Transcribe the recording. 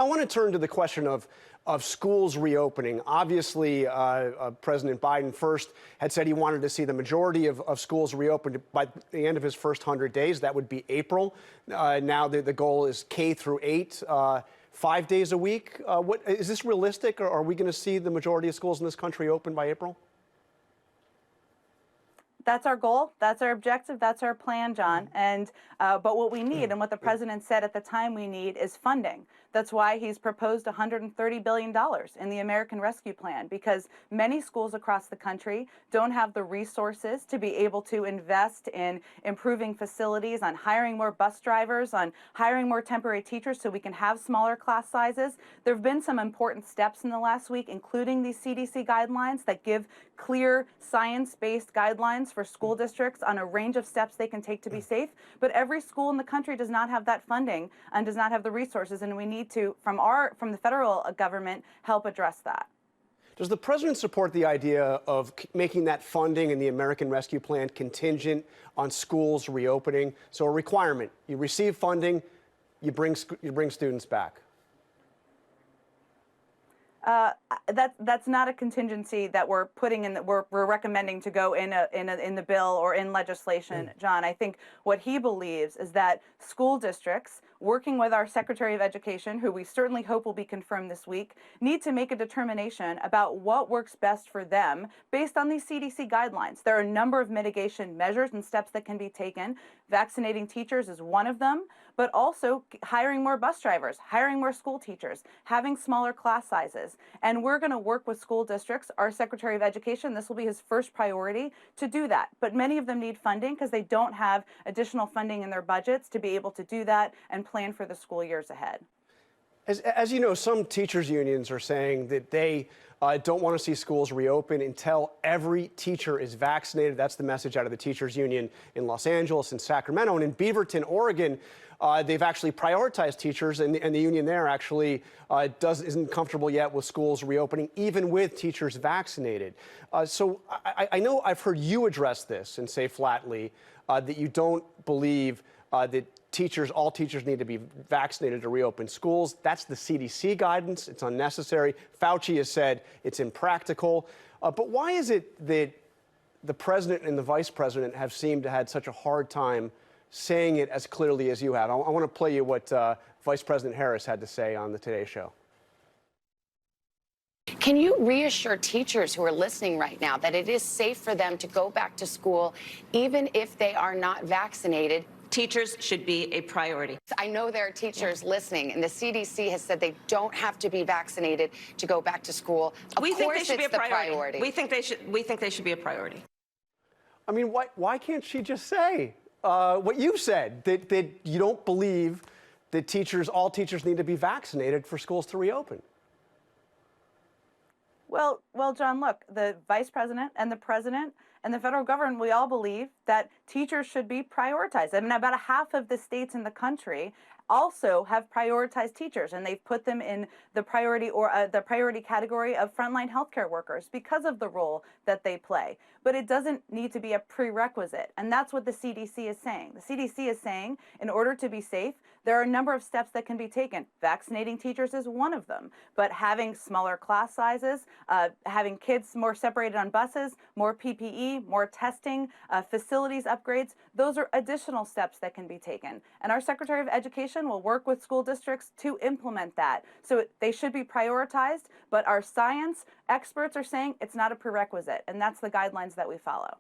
want to turn to the question of schools reopening. Obviously, President Biden first had said he wanted to see the majority of schools reopened by the end of his first 100 days. That would be April. Now the goal is K through 8, 5 days a week. What is this realistic, or are we going to see the majority of schools in this country open by April? That's our goal. That's our objective. That's our plan, John. And but what we need, and what the president said at the time we need, is funding. That's why he's proposed $130 billion in the American Rescue Plan, because many schools across the country don't have the resources to be able to invest in improving facilities, on hiring more bus drivers, on hiring more temporary teachers so we can have smaller class sizes. There have been some important steps in the last week, including these CDC guidelines that give clear science-based guidelines for school districts on a range of steps they can take to be safe. But every school in the country does not have that funding and does not have the resources, and we need to, from the federal government, help address that. Does the president support the idea of making that funding in the American Rescue Plan contingent on schools reopening? So a requirement: you receive funding, you bring students back. That's not a contingency that we're putting in, that we're recommending to go in the bill or in legislation, John. I think what he believes is that school districts, working with our Secretary of Education, who we certainly hope will be confirmed this week, need to make a determination about what works best for them based on these CDC guidelines. There are a number of mitigation measures and steps that can be taken. Vaccinating teachers is one of them, but also hiring more bus drivers, hiring more school teachers, having smaller class sizes. And we're going to work with school districts. Our Secretary of Education, this will be his first priority, to do that. But many of them need funding because they don't have additional funding in their budgets to be able to do that and plan for the school years ahead. As you know, some teachers' unions are saying that they don't want to see schools reopen until every teacher is vaccinated. That's the message out of the teachers' union in Los Angeles and Sacramento. And in Beaverton, Oregon, they've actually prioritized teachers, and the union there actually isn't comfortable yet with schools reopening, even with teachers vaccinated. So I know I've heard you address this and say flatly that you don't believe that all teachers need to be vaccinated to reopen schools. That's the CDC guidance. It's unnecessary. Fauci has said it's impractical. But why is it that the president and the vice president have seemed to had such a hard time saying it as clearly as you have? I want to play you what Vice President Harris had to say on the Today Show. Can you reassure teachers who are listening right now that it is safe for them to go back to school even if they are not vaccinated? Teachers should be a priority. I know there are teachers listening, and the CDC has said they don't have to be vaccinated to go back to school. We think they should be a priority. We think they should be a priority. I mean, why can't she just say what you said, that you don't believe that all teachers need to be vaccinated for schools to reopen? Well, John, look, the vice president and the president and the federal government, we all believe that teachers should be prioritized. I mean, about a half of the states in the country also have prioritized teachers, and they've put them in the priority category of frontline healthcare workers because of the role that they play. But it doesn't need to be a prerequisite, and that's what the CDC is saying. The CDC is saying, in order to be safe, there are a number of steps that can be taken. Vaccinating teachers is one of them, but having smaller class sizes, having kids more separated on buses, more PPE, more testing, facilities upgrades, those are additional steps that can be taken. And our Secretary of Education will work with school districts to implement that. So they should be prioritized, but our science experts are saying it's not a prerequisite, and that's the guidelines that we follow.